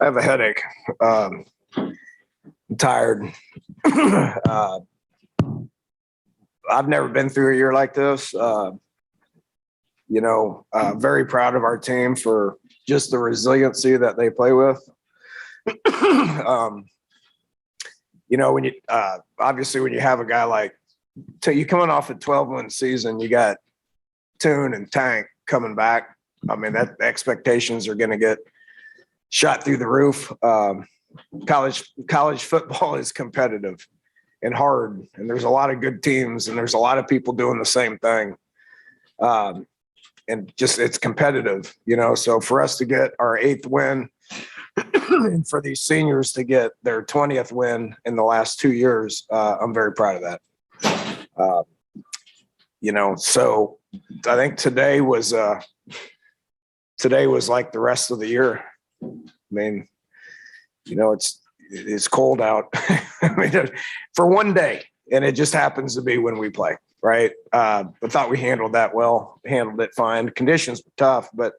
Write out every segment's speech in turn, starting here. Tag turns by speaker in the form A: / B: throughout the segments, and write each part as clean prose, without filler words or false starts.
A: I have a headache. I'm tired. I've never been through a year like this. Very proud of our team for just the resiliency that they play with. When you obviously when you have a guy like you coming off a 12-win season, you got Tune and Tank coming back. I mean, that the expectations are going to get shot through the roof. College football is competitive and hard, and there's a lot of good teams, and there's a lot of people doing the same thing. And just it's competitive, So for us to get our 8th win, and for these seniors to get their 20th win in the last 2 years, I'm very proud of that. So I think today was like the rest of the year. I mean, it's cold out. I mean, for one day, and it just happens to be when we play, right? I thought we handled that well, handled it fine. Conditions were tough, but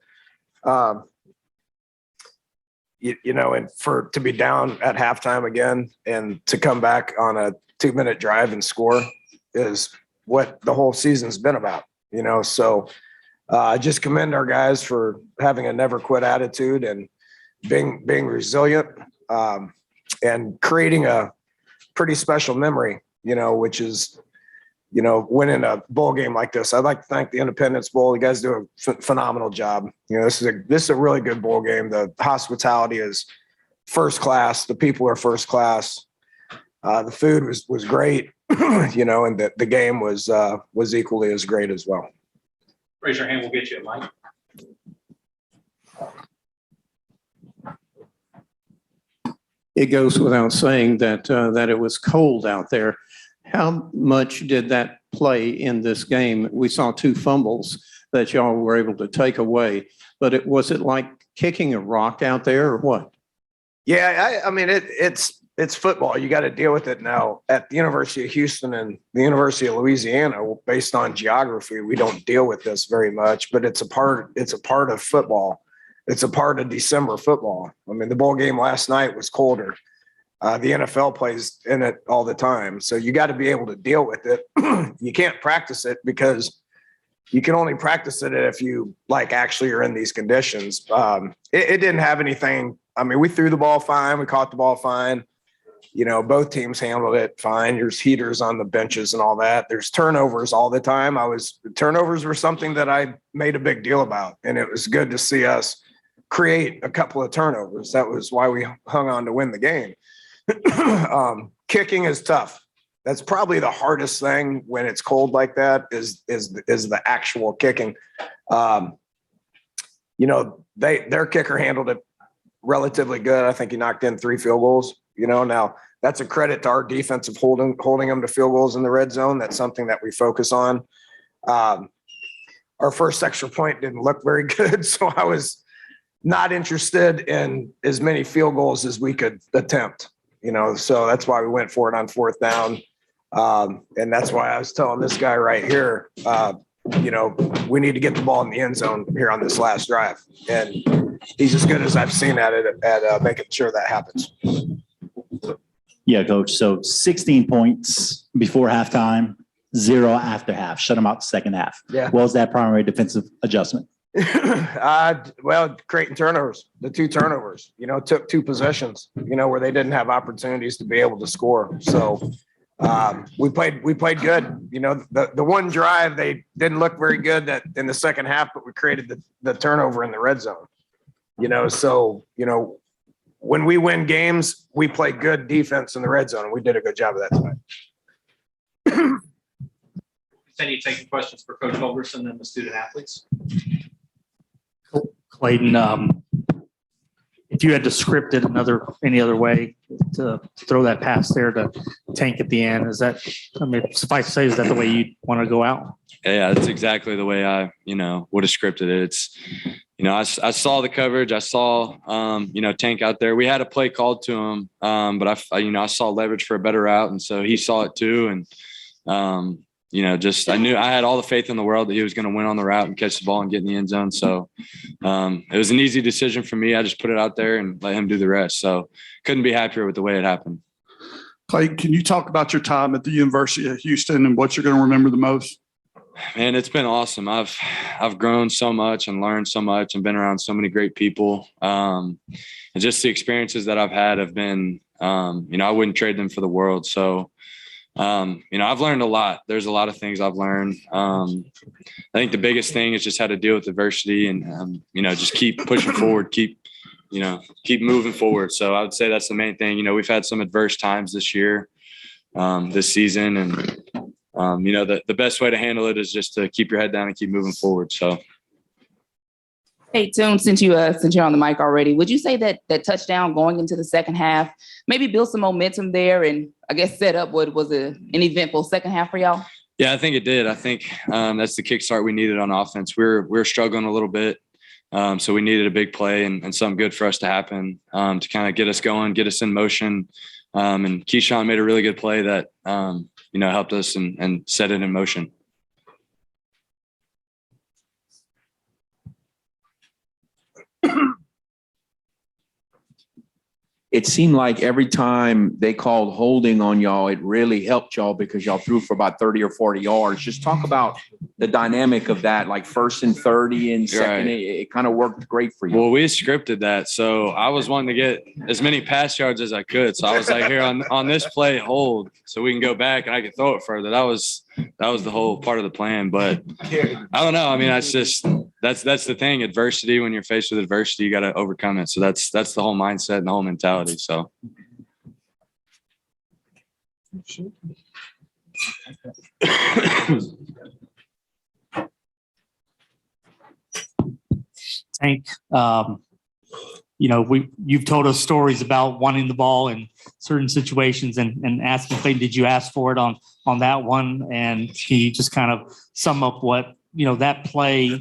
A: and to be down at halftime again and to come back on a 2-minute drive and score is what the whole season's been about, So I just commend our guys for having a never quit attitude and being resilient, and creating a pretty special memory, which is, winning a bowl game like this. I'd like to thank the Independence Bowl. You guys do a phenomenal job. This is a really good bowl game. The hospitality is first class. The people are first class. The food was great, and the game was equally as great as well.
B: Raise your hand. We'll get you a mic.
C: It goes without saying that it was cold out there. How much did that play in this game? We saw 2 fumbles that y'all were able to take away, but was it like kicking a rock out there or what?
A: Yeah, I mean it's football. You got to deal with it now. At the University of Houston and the University of Louisiana, based on geography, we don't deal with this very much, but it's a part of football. It's a part of December football. I mean, the bowl game last night was colder. The NFL plays in it all the time. So you got to be able to deal with it. You can't practice it because you can only practice it if you actually are in these conditions. It didn't have anything. I mean, we threw the ball fine. We caught the ball fine. Both teams handled it fine. There's heaters on the benches and all that. There's turnovers all the time. Turnovers were something that I made a big deal about, and it was good to see us create a couple of turnovers. That was why we hung on to win the game. Kicking is tough. That's probably the hardest thing when it's cold like that is the actual kicking. Their kicker handled it relatively good. I think he knocked in 3 field goals. Now that's a credit to our defense of holding them to field goals in the red zone. That's something that we focus on. Our first extra point didn't look very good, so I was not interested in as many field goals as we could attempt. So that's why we went for it on 4th down. And that's why I was telling this guy right here, we need to get the ball in the end zone here on this last drive. And he's as good as I've seen at it at making sure that happens.
D: Yeah, Coach. So 16 points before halftime, 0 after half. Shut them out the second half.
A: Yeah.
D: What was that primary defensive adjustment?
A: Creating turnovers. The 2 turnovers, took 2 possessions, where they didn't have opportunities to be able to score. So we played good. The one drive, they didn't look very good in the second half, but we created the turnover in the red zone. When we win games, we play good defense in the red zone, and we did a good job of that tonight.
B: Continue taking questions for Coach Holgorsen and the student athletes.
E: Clayton, if you had to script it any other way to throw that pass there to Tank at the end, suffice to say, is that the way you want to go out?
F: Yeah, that's exactly the way I, would have scripted it. It's, I saw the coverage. I saw, Tank out there. We had a play called to him, but I saw leverage for a better route, and so he saw it too. And just I knew I had all the faith in the world that he was going to win on the route and catch the ball and get in the end zone. So it was an easy decision for me. I just put it out there and let him do the rest. So couldn't be happier with the way it happened.
G: Clayton, can you talk about your time at the University of Houston and what you're going to remember the most?
F: Man, it's been awesome. I've grown so much and learned so much and been around so many great people. And just the experiences that I've had have been, I wouldn't trade them for the world. So, I've learned a lot. There's a lot of things I've learned. I think the biggest thing is just how to deal with adversity and, just keep pushing forward, keep moving forward. So I would say that's the main thing. We've had some adverse times this year, this season, and the best way to handle it is just to keep your head down and keep moving forward. So.
H: Hey, Tune, since you're on the mic already, would you say that touchdown going into the second half maybe build some momentum there and I guess set up what was an eventful second half for y'all?
F: Yeah, I think it did. I think that's the kickstart we needed on offense. We're struggling a little bit. So we needed a big play and something good for us to happen to kind of get us going, get us in motion. And Keyshawn made a really good play that, helped us and set it in motion.
I: It seemed like every time they called holding on y'all, it really helped y'all because y'all threw for about 30 or 40 yards. Just talk about the dynamic of that, like 1st and 30 and second.
F: Right.
I: It kind of worked great for you.
F: Well, we scripted that. So I was wanting to get as many pass yards as I could. So I was like, here on this play, hold so we can go back and I can throw it further. That was the whole part of the plan. But I don't know. I mean, that's the thing. Adversity, when you're faced with adversity, you got to overcome it. So that's the whole mindset and the whole mentality. So.
E: Tank, you've told us stories about wanting the ball in certain situations and asking Clayton, did you ask for it on that one? And can you just kind of sum up what, that play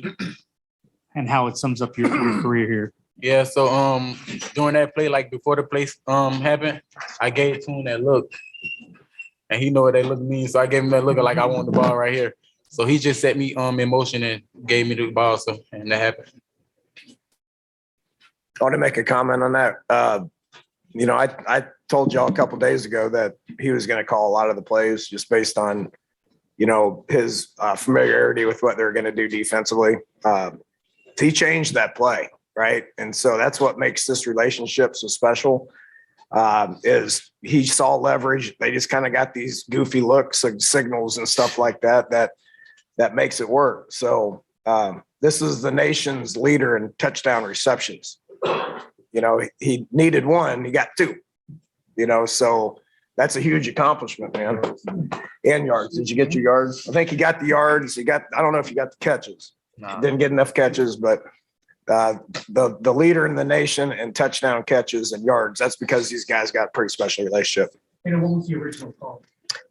E: and how it sums up your career here?
J: Yeah, so during that play, like before the play happened, I gave Tune that look. And he know what that look means. So I gave him that look like I want the ball right here. So he just set me in motion and gave me the ball. So and that happened.
A: I want to make a comment on that. I told y'all a couple of days ago that he was going to call a lot of the plays just based on, his familiarity with what they're going to do defensively. He changed that play, right? And so that's what makes this relationship so special. Is he saw leverage. They just kind of got these goofy looks and signals and stuff like that makes it work. So this is the nation's leader in touchdown receptions. He needed one, he got two, so that's a huge accomplishment, man. And yards. Did you get your yards? I think he got the yards. I don't know if he got the catches.
J: No.
A: Didn't get enough catches, but the leader in the nation in touchdown catches and yards, that's because these guys got a pretty special relationship.
E: And what was the original call?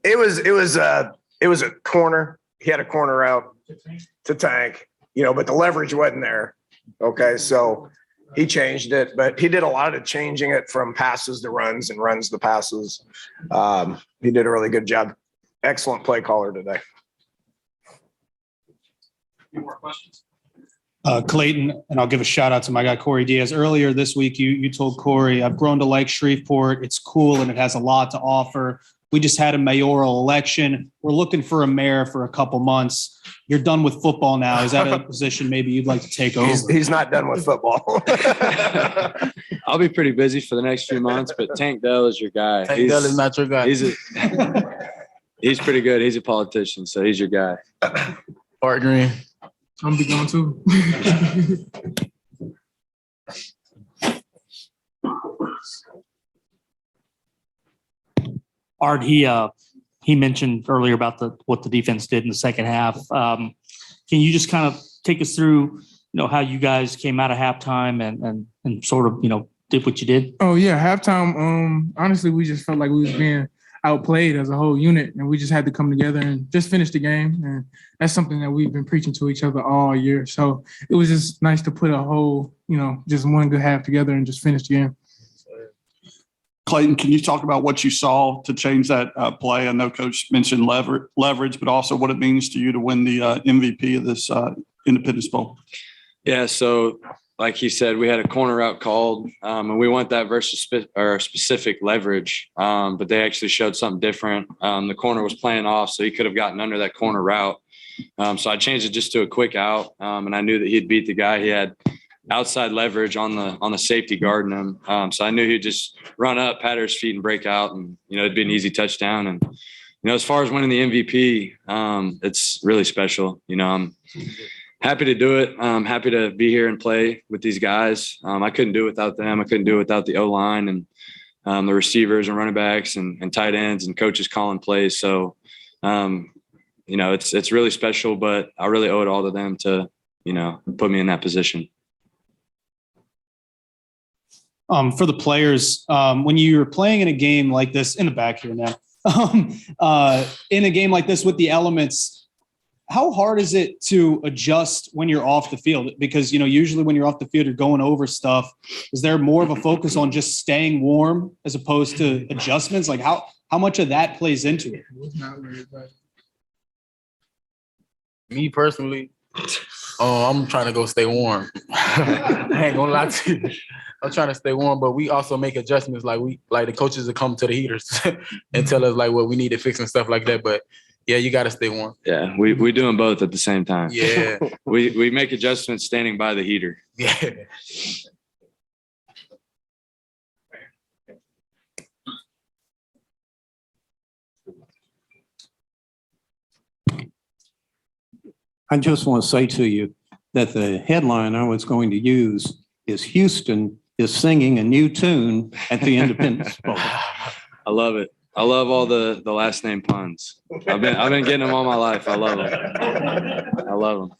A: It was a corner. He had a corner out to Tank, but the leverage wasn't there. Okay. So he changed it, but he did a lot of changing it from passes to runs and runs to passes. He did a really good job. Excellent play caller today.
B: Any more questions?
K: Clayton, and I'll give a shout out to my guy, Corey Diaz. Earlier this week, you told Corey, I've grown to like Shreveport. It's cool and it has a lot to offer. We just had a mayoral election. We're looking for a mayor for a couple months. You're done with football now. Is that a position maybe you'd like to take over?
A: He's not done with football.
F: I'll be pretty busy for the next few months, but Tank Dell is your guy.
J: Tank Dell is not your guy.
F: He's pretty good. He's a politician, so he's your guy.
J: Partnering.
K: I'm be going too.
E: Art, he mentioned earlier about what the defense did in the second half. Can you just kind of take us through, how you guys came out of halftime and sort of, did what you did?
L: Oh yeah, halftime. Honestly, we just felt like we was being outplayed as a whole unit, and we just had to come together and just finish the game. And that's something that we've been preaching to each other all year. So it was just nice to put a whole, just one good half together and just finish the game.
G: Clayton, can you talk about what you saw to change that play? I know Coach mentioned leverage, but also what it means to you to win the MVP of this Independence Bowl.
F: Yeah, so like he said, we had a corner route called, and we went that versus specific leverage, but they actually showed something different. The corner was playing off, so he could have gotten under that corner route. So I changed it just to a quick out, and I knew that he'd beat the guy. He had outside leverage on the safety guarding him, so I knew he'd just run up, pat his feet, and break out, and it'd be an easy touchdown. And as far as winning the MVP, it's really special. I'm happy to do it. I'm happy to be here and play with these guys. I couldn't do it without them. I couldn't do it without the O-line and the receivers and running backs and tight ends and coaches calling plays. So, it's really special, but I really owe it all to them to, put me in that position.
K: For the players, when you're playing in a game like this, in the back here now, in a game like this with the elements, how hard is it to adjust when you're off the field? Because, usually when you're off the field, you're going over stuff. Is there more of a focus on just staying warm as opposed to adjustments? Like how much of that plays into it?
J: Me personally, I'm trying to go stay warm. I ain't gonna lie to you. I'm trying to stay warm, but we also make adjustments. Like the coaches will come to the heaters and tell us like what we need to fix and stuff like that. But yeah, you got to stay warm.
F: Yeah, we do them both at the same time.
J: Yeah.
F: we make adjustments standing by the heater.
J: Yeah.
C: I just want to say to you that the headline I was going to use is Houston is singing a new tune at the Independence Bowl.
F: I love it. I love all the last name puns. I've been getting them all my life. I love them.